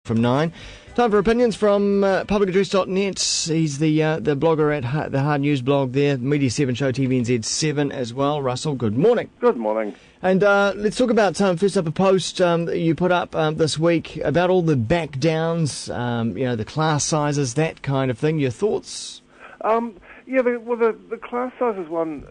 From 9. Time for opinions from publicaddress.net. He's the blogger at the Hard News blog there, Media 7 Show, TVNZ 7 as well. Russell, good morning. Good morning. And let's talk about, first up, a post that you put up this week about all the backdowns, the class sizes, that kind of thing. Your thoughts? The class sizes one,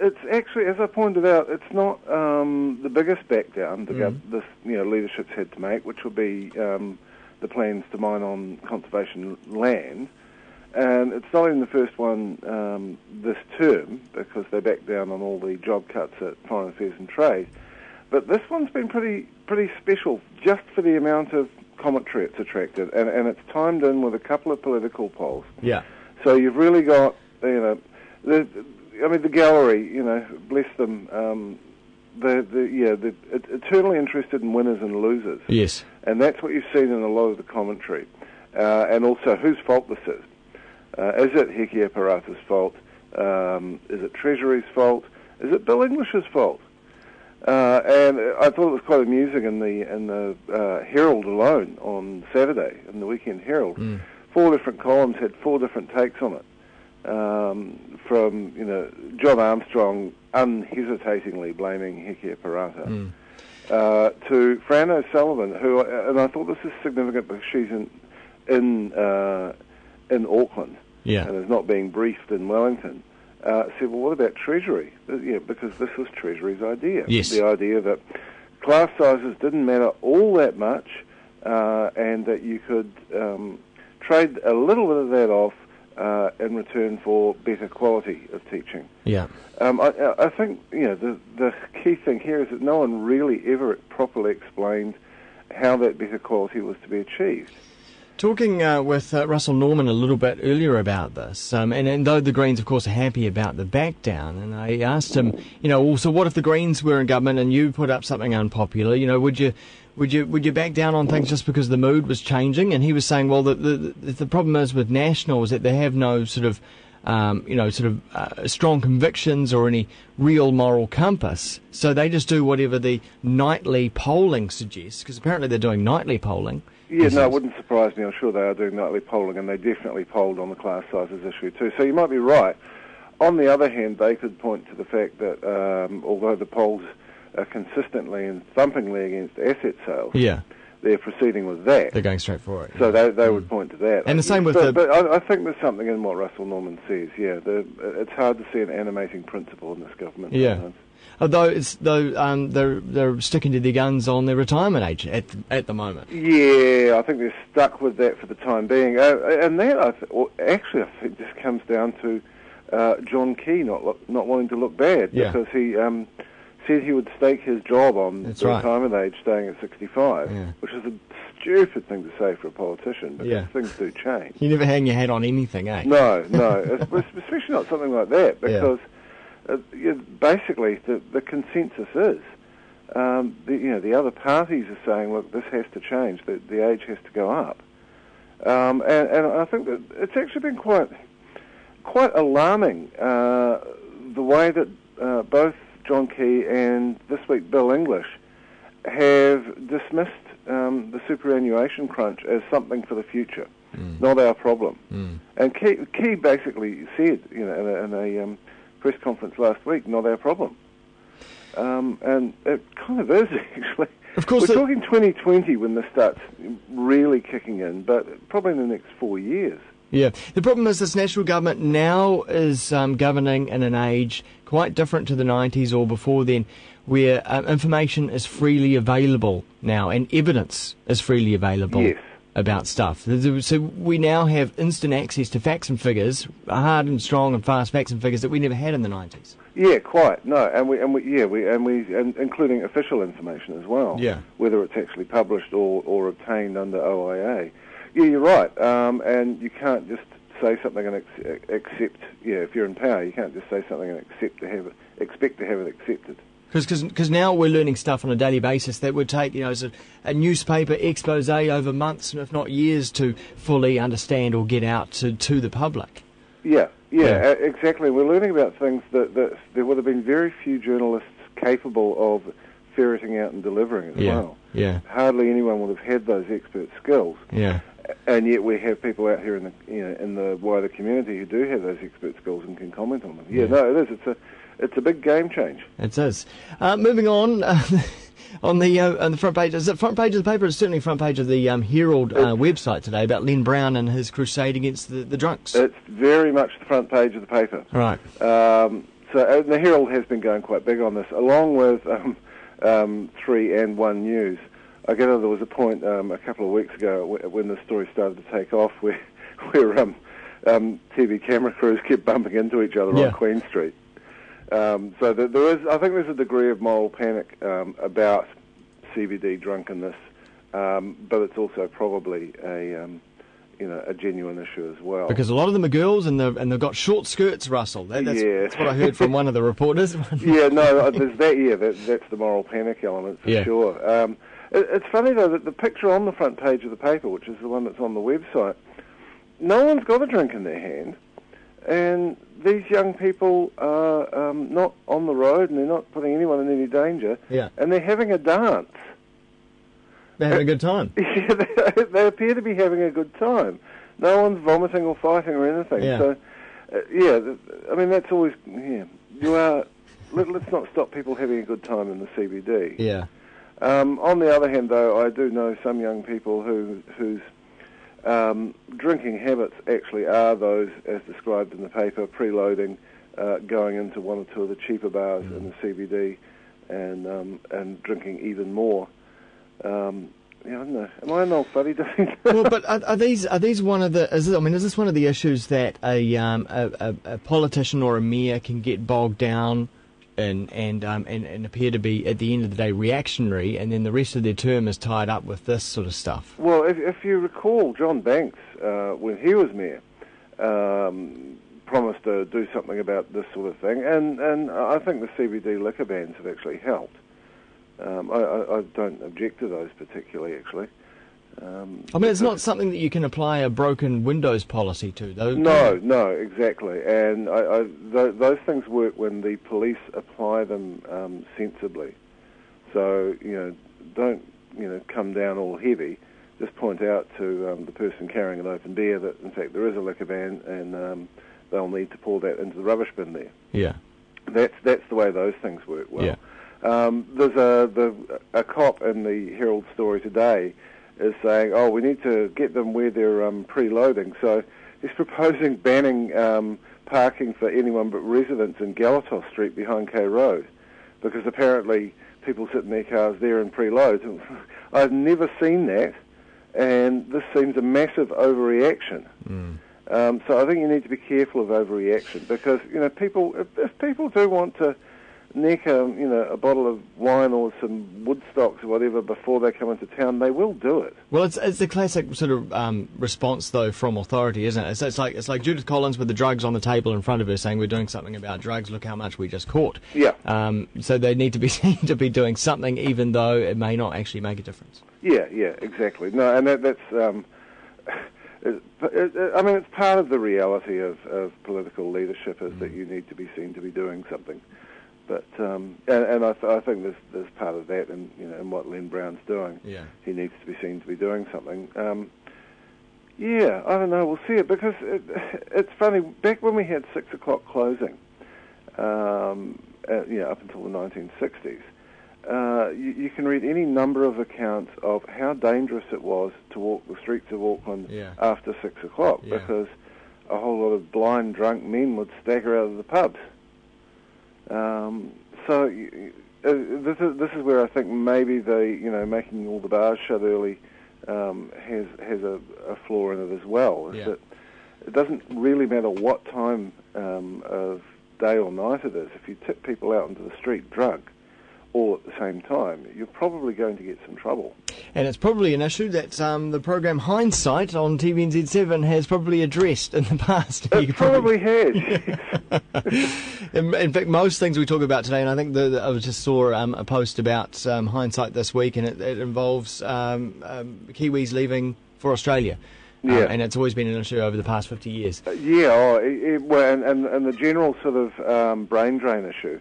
it's actually, as I pointed out, it's not the biggest backdown this leadership's had to make, which will be the plans to mine on conservation land. And it's not even the first one this term, because they backed down on all the job cuts at Foreign Affairs and Trade. But this one's been pretty special, just for the amount of commentary it's attracted, and it's timed in with a couple of political polls. Yeah. So you've really got, the gallery, bless them, they're eternally interested in winners and losers. Yes. And that's what you've seen in a lot of the commentary. And also whose fault this is. Is it Heke Aparata's fault? Is it Treasury's fault? Is it Bill English's fault? And I thought it was quite amusing in the Herald alone on Saturday, in the Weekend Herald. 4 different columns had 4 different takes on it. From John Armstrong unhesitatingly blaming Heke Aparata, to Fran O'Sullivan, who, and I thought this is significant because she's in Auckland, and is not being briefed in Wellington. Said, well, what about Treasury? Because this was Treasury's idea. Yes. The idea that class sizes didn't matter all that much, and that you could trade a little bit of that off in return for better quality of teaching. Yeah. I think the key thing here is that no one really ever properly explained how that better quality was to be achieved. Talking with Russell Norman a little bit earlier about this, and though the Greens, of course, are happy about the back down, and I asked him, so what if the Greens were in government and you put up something unpopular? Would you back down on things just because the mood was changing? And he was saying, well, the problem is with National is that they have no sort of strong convictions or any real moral compass. So they just do whatever the nightly polling suggests, because apparently they're doing nightly polling. Yeah, no, it wouldn't surprise me. I'm sure they are doing nightly polling, and they definitely polled on the class sizes issue too. So you might be right. On the other hand, they could point to the fact that although the polls are consistently and thumpingly against asset sales, they're proceeding with that. They're going straight for it. So they would point to that. And the same with But I think there's something in what Russell Norman says. Yeah, it's hard to see an animating principle in this government. Yeah. Although they're sticking to their guns on their retirement age at the moment. Yeah, I think they're stuck with that for the time being. And that I think just comes down to John Key not wanting to look bad, because he said he would stake his job on retirement age staying at 65, which is a stupid thing to say for a politician, because things do change. You never hang your hat on anything, eh? No, especially not something like that, because basically the consensus is the other parties are saying, look, this has to change, the age has to go up, and I think that it's actually been quite alarming the way that both John Key and this week Bill English have dismissed the superannuation crunch as something for the future, not our problem. And Key basically said, in a press conference last week, not our problem. And it kind of is, actually. Of course, we're talking 2020 when this starts really kicking in, but probably in the next 4 years. Yeah. The problem is this national government now is governing in an age quite different to the 90s or before then, where information is freely available now and evidence is freely available about stuff. So we now have instant access to facts and figures, hard and strong and fast facts and figures that we never had in the 90s. Yeah, quite. No, and including official information as well. Yeah. Whether it's actually published or obtained under OIA. Yeah, you're right. And you can't just say something and accept. Yeah, if you're in power, you can't just say something and expect to have it accepted. Because now we're learning stuff on a daily basis that would take, a newspaper expose over months, if not years, to fully understand or get out to the public. Yeah, exactly. We're learning about things that there would have been very few journalists capable of ferreting out and delivering as well. Yeah. Hardly anyone would have had those expert skills. Yeah. And yet we have people out here in the wider community who do have those expert skills and can comment on them. Yeah, no, it is. It's a big game change. It is. Moving on. On the front page, is it front page of the paper? It's certainly front page of the Herald website today about Len Brown and his crusade against the drunks. It's very much the front page of the paper. Right. So the Herald has been going quite big on this, along with 3 and 1 News. I gather there was a point a couple of weeks ago when the story started to take off where TV camera crews kept bumping into each other on Queen Street. So I think there's a degree of moral panic about CBD drunkenness, but it's also probably a genuine issue as well. Because a lot of them are girls and they've got short skirts, Russell. That's what I heard from one of the reporters. Yeah, no, there's that. Yeah, that's the moral panic element for sure. It's funny though that the picture on the front page of the paper, which is the one that's on the website, no one's got a drink in their hand. And these young people are not on the road, and they're not putting anyone in any danger. Yeah. And they're having a dance. They're having a good time. Yeah, they appear to be having a good time. No one's vomiting or fighting or anything. Yeah. So, I mean, that's always, you are, let's not stop people having a good time in the CBD. Yeah. On the other hand, though, I do know some young people whose drinking habits actually are those, as described in the paper, preloading, going into one or two of the cheaper bars in the CBD, and drinking even more. I don't know. Am I an old fuddy duddy? Well, but are these one of the? Is this one of the issues that a politician or a mayor can get bogged down and appear to be at the end of the day reactionary, and then the rest of their term is tied up with this sort of stuff? Well, if you recall, John Banks, when he was mayor, promised to do something about this sort of thing, and I think the CBD liquor bans have actually helped. I don't object to those particularly, actually. It's not something that you can apply a broken windows policy to, though. No, exactly. And those things work when the police apply them sensibly. So, don't, come down all heavy. Just point out to the person carrying an open beer that, in fact, there is a liquor ban, and they'll need to pour that into the rubbish bin there. Yeah. That's the way those things work well. Yeah. There's a cop in the Herald story today is saying, we need to get them where they're preloading. So he's proposing banning parking for anyone but residents in Galatos Street behind K Road, because apparently people sit in their cars there and preload. I've never seen that, and this seems a massive overreaction. So I think you need to be careful of overreaction, because people, if people do want to neck a bottle of wine or some Woodstocks or whatever before they come into town, they will do it. Well, it's the classic sort of response though from authority, isn't it? It's like Judith Collins with the drugs on the table in front of her, saying we're doing something about drugs. Look how much we just caught. Yeah. So they need to be seen to be doing something, even though it may not actually make a difference. Yeah, exactly. No, and that's. It's part of the reality of political leadership is that you need to be seen to be doing something. But I think there's part of that in what Len Brown's doing. Yeah, he needs to be seen to be doing something. I don't know. We'll see it, because it's funny. Back when we had 6 o'clock closing, up until the 1960s, you can read any number of accounts of how dangerous it was to walk the streets of Auckland after 6 o'clock, because a whole lot of blind, drunk men would stagger out of the pubs. So this is where I think maybe making all the bars shut early has a flaw in it as well. Is that it doesn't really matter what time of day or night it is. If you tip people out into the street drunk all at the same time, you're probably going to get some trouble. And it's probably an issue that the program Hindsight on TVNZ7 has probably addressed in the past. It probably has. In fact, most things we talk about today, and I think I just saw a post about Hindsight this week, and it involves Kiwis leaving for Australia. And it's always been an issue over the past 50 years. And the general sort of brain drain issue,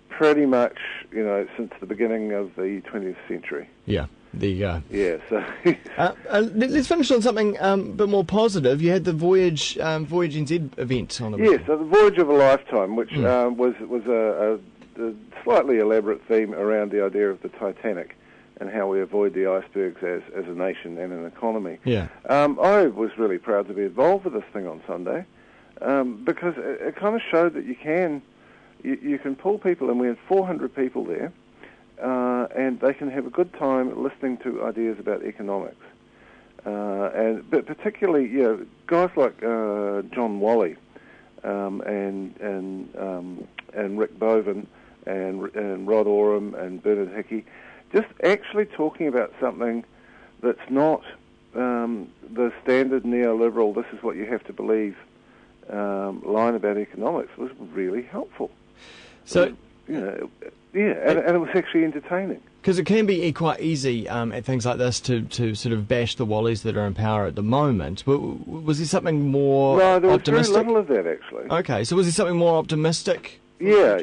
pretty much, since the beginning of the 20th century. Yeah. There you go. Yeah, so... let's finish on something a bit more positive. You had the Voyage NZ event on the Yes, weekend. so the Voyage of a Lifetime, which was a slightly elaborate theme around the idea of the Titanic and how we avoid the icebergs as a nation and an economy. Yeah. I was really proud to be involved with this thing on Sunday because it kind of showed that you can pull people, and we had 400 people there, and they can have a good time listening to ideas about economics. But particularly, guys like John Wally and Rick Boven and Rod Oram and Bernard Hickey, just actually talking about something that's not the standard neoliberal, this is what you have to believe line about economics was really helpful. So, and it was actually entertaining. Because it can be quite easy at things like this to sort of bash the Wallies that are in power at the moment. Was there something more optimistic? No, there was optimistic? very little of that, actually. Okay, so was there something more optimistic? Yeah.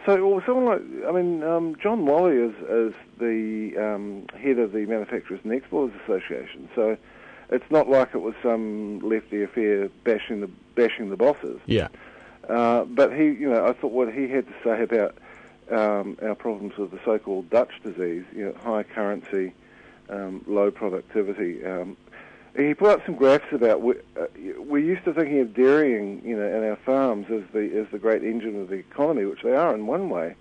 So someone like, John Wally is the head of the Manufacturers and Exporters Association. So it's not like it was some lefty affair bashing the bosses. Yeah. But I thought what he had to say about our problems with the so-called Dutch disease, high currency, low productivity. He put up some graphs about we're used to thinking of dairying, in our farms as the great engine of the economy, which they are in one way.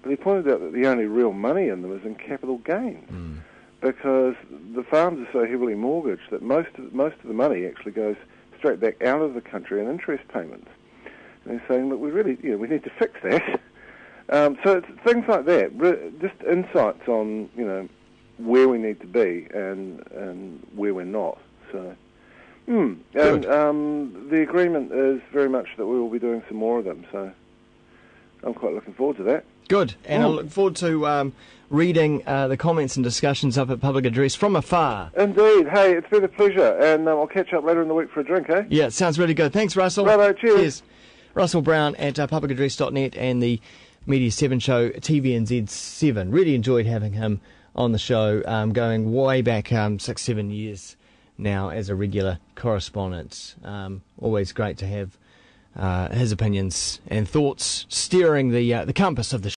But he pointed out that the only real money in them is in capital gains, because the farms are so heavily mortgaged that most of the money actually goes straight back out of the country in interest payments. And he's saying that we need to fix that. So it's things like that, just insights on where we need to be and where we're not. So, the agreement is very much that we will be doing some more of them. So I'm quite looking forward to that. Good, and I look forward to reading the comments and discussions up at Public Address from afar. Indeed. Hey, it's been a pleasure, and I'll catch up later in the week for a drink, eh? Yeah, it sounds really good. Thanks, Russell. Righto, cheers. Russell Brown at publicaddress.net and the Media 7 show, TVNZ 7. Really enjoyed having him on the show, going way back 6-7 years now as a regular correspondent. Always great to have his opinions and thoughts steering the compass of the